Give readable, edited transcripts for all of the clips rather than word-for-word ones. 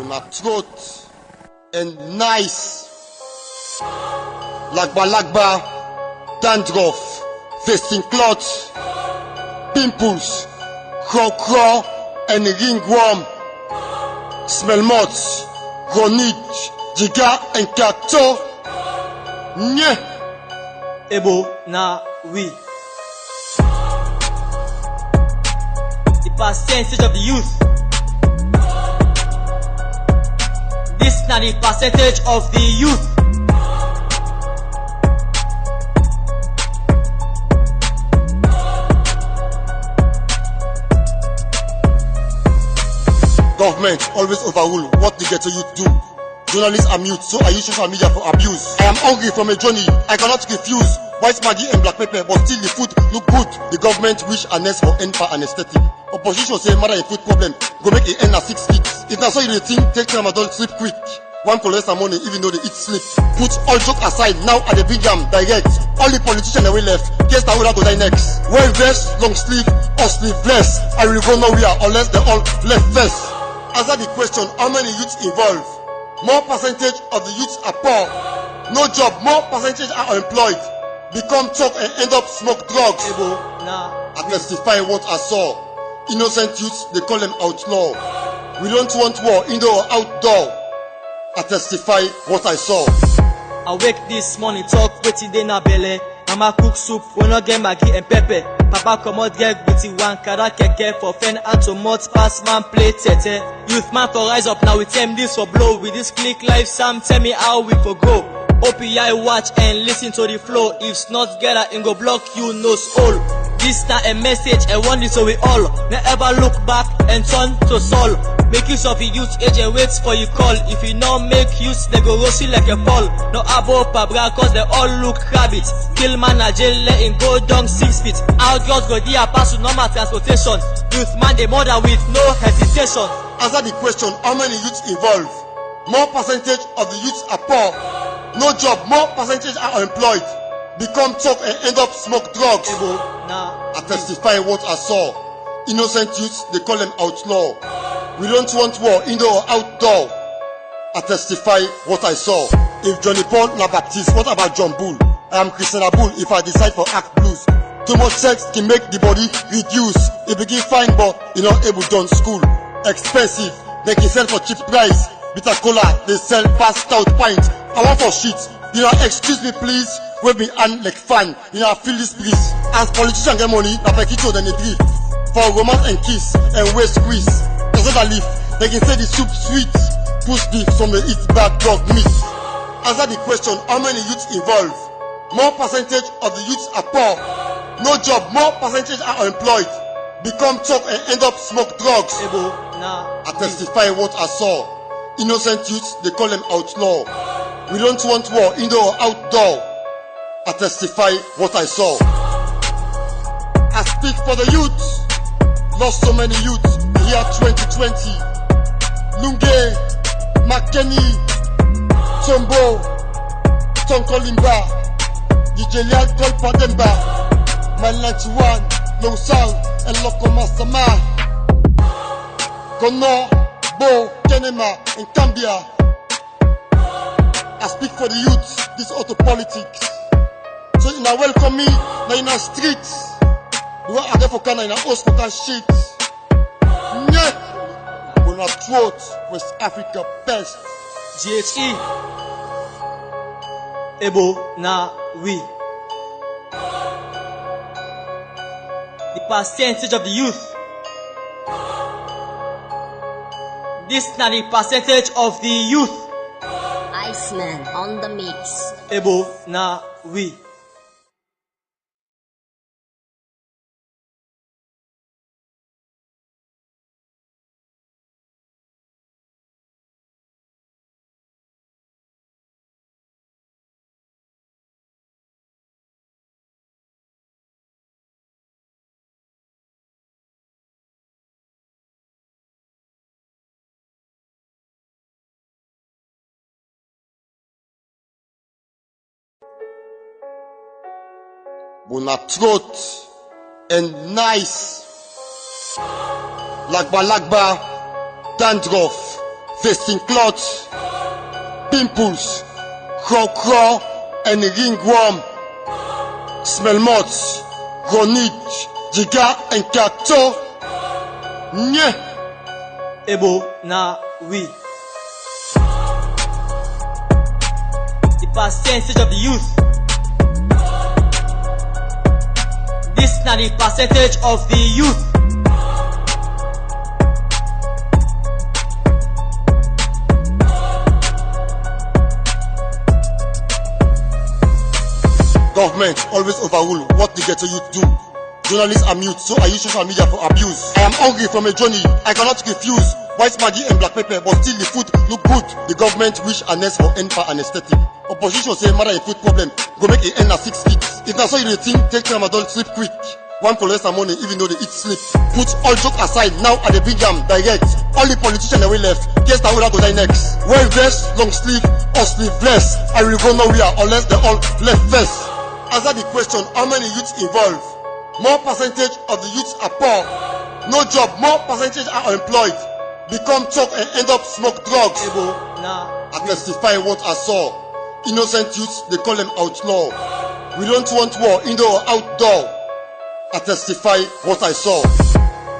Una throat and nice. Lagba, dandruff, facing clots, pimples, crow, and ringworm. Smell moths, ronit, jiga, and kato. Nye. Ebo na we. The percentage of the youth. This na the percentage of the youth. Government always overrule what the ghetto youth do. Journalists are mute, so I use social media for abuse. I am hungry from a journey, I cannot refuse. White Maggi and black pepper, but still the food look good. The government wish a nest for NPA and aesthetic. Opposition say matter a food problem, go make it end at 6 feet. If that's so you think, take Tramadol, sleep quick. One for less money, even though they eat sleep. Put all joke aside, now at the big jam, direct. All the politicians away left, guess now who to die next. Well dressed, long sleeve, or sleeveless. I will go nowhere unless they all left first. Answer the question, how many youths involved? More percentage of the youths are poor. No job, more percentage are unemployed. Become talk and end up smoke drugs. I testify what I saw. Innocent youths, they call them outlaw. We don't want war, indoor or outdoor. I testify what I saw. I wake this morning, talk wetin dey na belle. Mama cook soup, we no get Maggi and pepper. Papa comot get booty one kara keke for fen and tomot pass man play tete. Youth man for rise up now we tell this for blow. With this click life Sam tell me how we for go. OPI watch and listen to the flow. If not get a go block you nose hole. This na a message and one so we all. Never look back and turn to soul. Make use of your youth age and wait for your call. If you not make use, they go roast you like a fall. No abo pabra cause they all look rabbits. Kill man a jail, let him go down 6 feet. Our girls go there pass with normal transportation. Youth man they murder with no hesitation. Answer the question, how many youths involved? More percentage of the youths are poor. No job, more percentage are unemployed. Become talk and end up smoke drugs. I testify what I saw. Innocent youths, they call them outlaw. We don't want war, indoor or outdoor. I testify what I saw. If Johnny Paul na Baptiste, what about John Bull? I am Christian Abul if I decide for act blues. Too much sex can make the body reduce. It begin fine but you not able done school. Expensive, they can sell for cheap price. Bitter cola, they sell fast out pint. I want for shit, you know excuse me please. Wave me hand like fan, you know feel this breeze. As politicians get money, na pekito then they drift. For romance and kiss and waist squeeze. Leaf, they can say the soup sweet. Push beef from the eat bad dog meat. Answer the question, how many youths involved? More percentage of the youths are poor. No job, more percentage are unemployed. Become talk and end up smoke drugs. I testify what I saw. Innocent youths, they call them outlaw. We don't want war, indoor or outdoor. I testify what I saw. I speak for the youths. Lost so many youths. Year 2020, Lunge, Makeni, Tombo, Tonkolimba, DJ Lian Kolpademba, Malanchiwan, No Sound, and Loko Masama, Kono, Bo, Kenema, and Cambia. I speak for the youth, this auto politics. So you now welcome me, now in our streets. We are there for Kana in our host for can shit. Una throat, West Africa best. GHE Ebo na we. The percentage of the youth. This na the percentage of the youth. Iceman on the mix. Ebo na we. Bona throat and nice. Lagba, dandruff, facing clots, pimples, crow, and ringworm, smell moths, ronit, jiga, and cacto. Nye. Ebo na we. The percentage of the youth. This na the percentage of the youth. Government always overrule what the ghetto youth do. Journalists are mute, so I use social media for abuse. I am hungry from a journey, I cannot refuse. White Maggi and black pepper, but still the food look good. The government wish a nest for end for anesthetic. Opposition say matter a food problem, go make it end at 6 feet. If that's all you think, take tramadol, sleep quick. One collect some money even though they eat sleep. Put all joke aside, now at the big jam, direct. All the politicians away left, guess that will go die next. Wear vest, long sleeve, or sleeveless. I will go nowhere unless they all left first. Answer the question, how many youths involved? More percentage of the youths are poor. No job, more percentage are unemployed. Become talk and end up smoke drugs. I testify what I saw. Innocent youths, they call them outlaw. We don't want war, indoor or outdoor. I testify what I saw.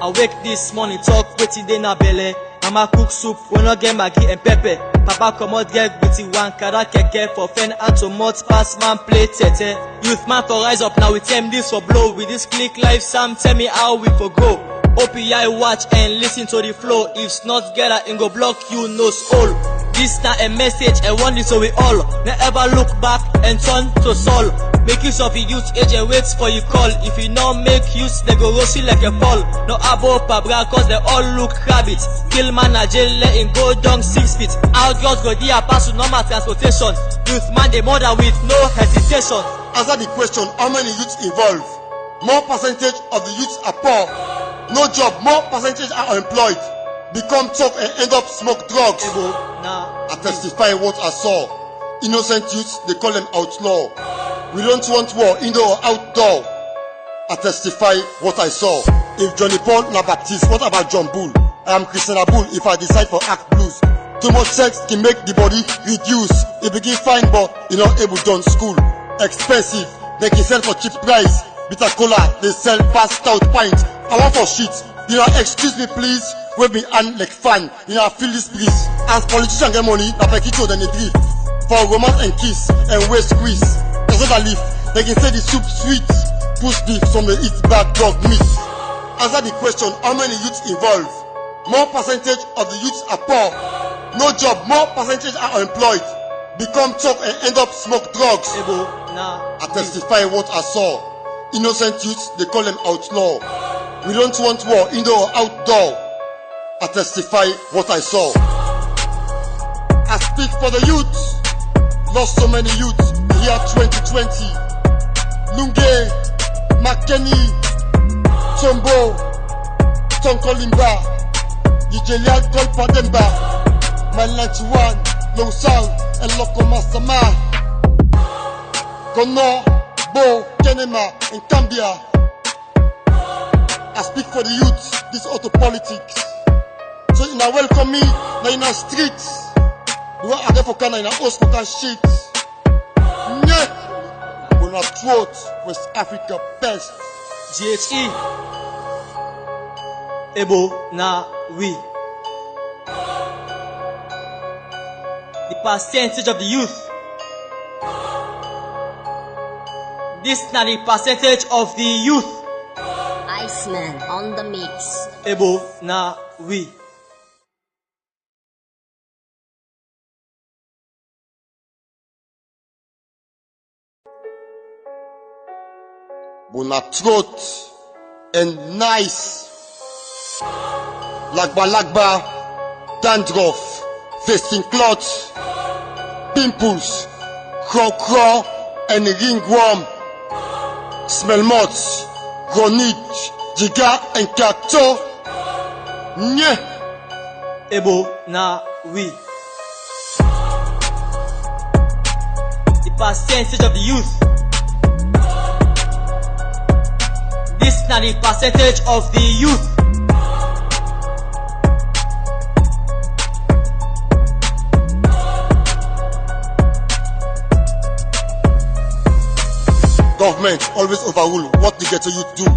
I wake this morning, talk wetin dey na belle. Mama cook soup, we no get Maggi and pepper. Papa comot get with one kara keke for fen and tomot pass man play tete. Youth man for rise up now, we tell this for blow. With this click life, Sam tell me how we for go. OPI watch and listen to the flow. If not get a go block you nose hole. This na a message, a warning so we all never look back and turn to soul. Make use of your youth age and wait for you call. If you not make use, they go roast you like a fall. No abo pabra cause they all look rabbits. Kill man a jail, let him go down 6 feet. Outlaws go there pass with normal transportation. Youth man they murder with no hesitation. Answer the question, how many youths involved? More percentage of the youths are poor. No job, more percentage are unemployed. Become talk and end up smoke drugs. I testify what I saw. Innocent youths, they call them outlaw. We don't want war, indoor or outdoor. I testify what I saw. If Johnny Paul na Baptiste, what about John Bull? I am Christian Abul if I decide for act blues. Too much sex can make the body reduce. It begin fine but you not able done school. Expensive, they can sell for cheap price. Bitter cola, they sell fast out pint. I want for shit, you know excuse me please. Wave me hand like fan, you know I feel this breeze. As politicians get money, na pekito then they drift. For romance and kiss and waist squeeze. That's what I live, they can say the soup sweet. Push beef, some they eat bad dog meat. Answer the question, how many youths involved? More percentage of the youths are poor. No job, more percentage are unemployed. Become talk and end up smoke drugs. I testify what I saw. Innocent youths, they call them outlaw. We don't want war, indoor or outdoor. I testify what I saw. I speak for the youth. Lost so many youths. Year 2020. Lunge, Makeni, Tombo, Tonkolimba, DJ Lial Kolpademba, Malanchuan, Losal, and Lokoma Sama, Kono, Bo, Kenema, and Cambia. I speak for the youth, this auto politics. So you now welcome me, now in our streets. The one I get for Kana in our host for shit. Yeah. Gonna throat West Africa best. GHE Ebo na we. The percentage of the youth. This na the percentage of the youth. Iceman on the mix. Ebo na we. Bona throat and nice. Lagba, dandruff, facing clots, pimples, crow, and ringworm, smell moths, ronit, jiga, and cacto. Nye. Ebo na we. The percentage of the youth. This na the percentage of the youth. Government always overrule what the ghetto youth do.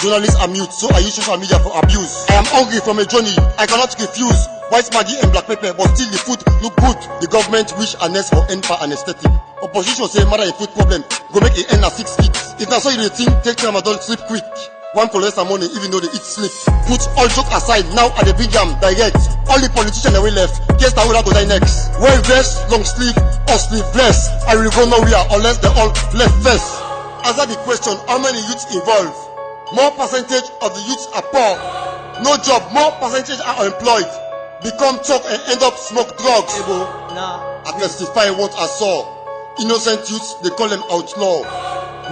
Journalists are mute, so I use social media for abuse. I am hungry from a journey, I cannot refuse. White Maggi and black pepper, but still the food look good. The government wish a nest for NPA and aesthetic. Opposition say matter a food problem, go make a end at 6 feet. If that's so you think, take time and don't sleep quick. One for less money, even though they eat sleep. Put all joke aside, now at the big jam, direct. All the politicians away left, guess I will go die next. Wear vest, long sleeve, or sleeveless. I will go nowhere unless they all left first. Answer the question, how many youths involved? More percentage of the youths are poor. No job, more percentage are unemployed. Become talk and end up smoke drugs. I testify what I saw. Innocent youths, they call them outlaw.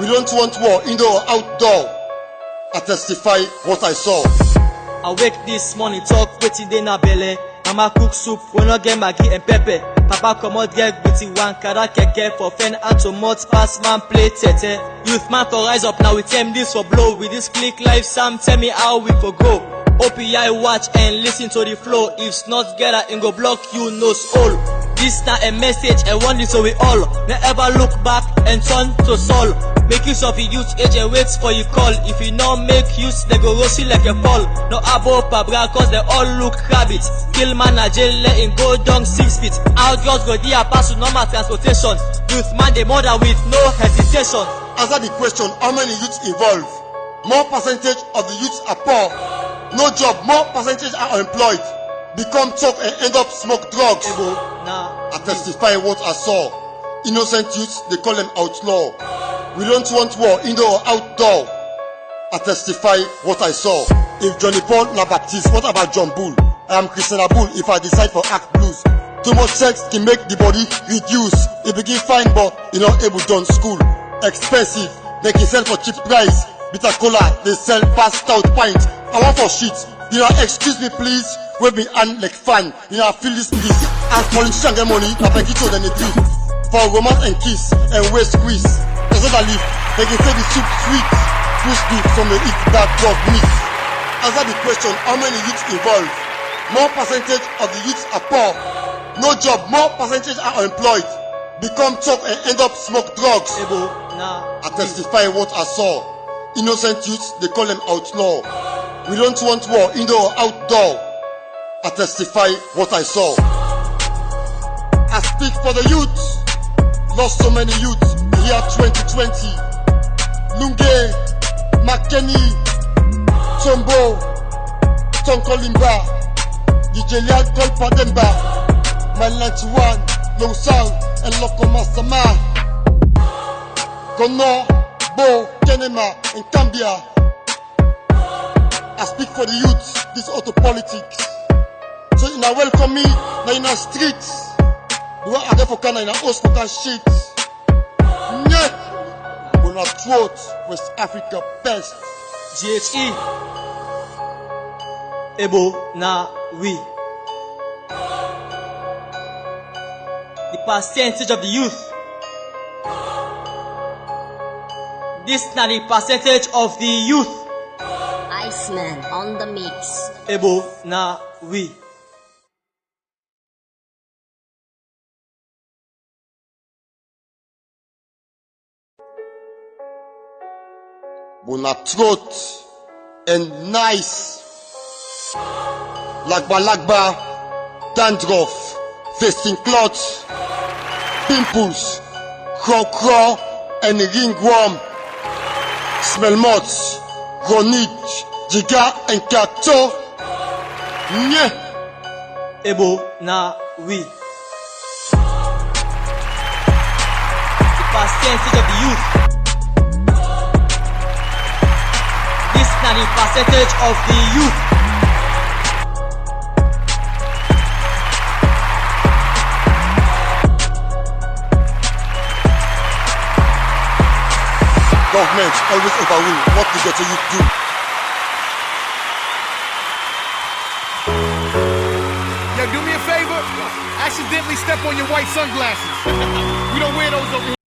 We don't want war, indoor or outdoor. I testify what I saw. I wake this morning, talk wetin dey na belle. Mama cook soup, we no get Maggi and pepper. Papa comot get with one kara keke for fen and tomot pass man play tete. Youth man for rise up now, we tell this for blow. With this click life, Sam tell me how we for go. OPI watch and listen to the flow. If not get it, go block you nose hole. This not a message, I want this so we all never look back and turn to soul. Make use of your youth age and wait for your call. If you not make use, they go roasting like a fall. No abo pabra cause they all look rabbit. Kill man a jail, let him go down 6 feet. Outlaws go there pass to normal transportation. Youth man they murder with no hesitation. Answer the question, how many youths involved? More percentage of the youths are poor. No job, more percentage are unemployed. Become talk and end up smoke drugs. I testify what I saw. Innocent youths, they call them outlaw. We don't want war, indoor or outdoor. I testify what I saw. If Johnny Paul na Baptiste, what about John Bull? I am Christian Abul if I decide for act blues. Too much sex can make the body reduce. It begin fine but you not able done school. Expensive, they can sell for cheap price. Bitter cola, they sell fast out pint. I want for shit, you know excuse me please. Wave me hand like fan, you know I feel this please. As politician get money, I beg it to them it. For romance and kiss and waist squeeze. That's what I live, they can say the soup sweet. Push deep from the eat that dog meat. Answer the question, how many youths involved? More percentage of the youths are poor. No job, more percentage are unemployed. Become talk and end up smoke drugs. I testify what I saw. Innocent youths, they call them outlaw. We don't want war, indoor or outdoor. I testify what I saw. I speak for the youth. Lost so many youths, year 2020. Lunge, Makeni, Tombo, Tonkolimba, DJ Lial Kolpademba, My 91, Long Sound, and Lokoma Sama, Gono, Bo, Kenema, and Cambia. I speak for the youth, this auto politics. So you now welcome me, now in the streets. Do I have for Kana in a house for that shit? Yeah. Gonna throat, West Africa best. GHE Ebo na we. The percentage of the youth. This na the percentage of the youth. Iceman on the mix. Ebo na we. Bona throat and nice. Lagba, dandruff, facing clots, pimples, crow, and ringworm. Smell moths, ronit, jiga, and kato. Nye. Ebo na we. The percentage of the youth. This na the percentage of the youth. Government always overrule what the ghetto youth do. Yo, do me a favor. Accidentally step on your white sunglasses. We don't wear those over here.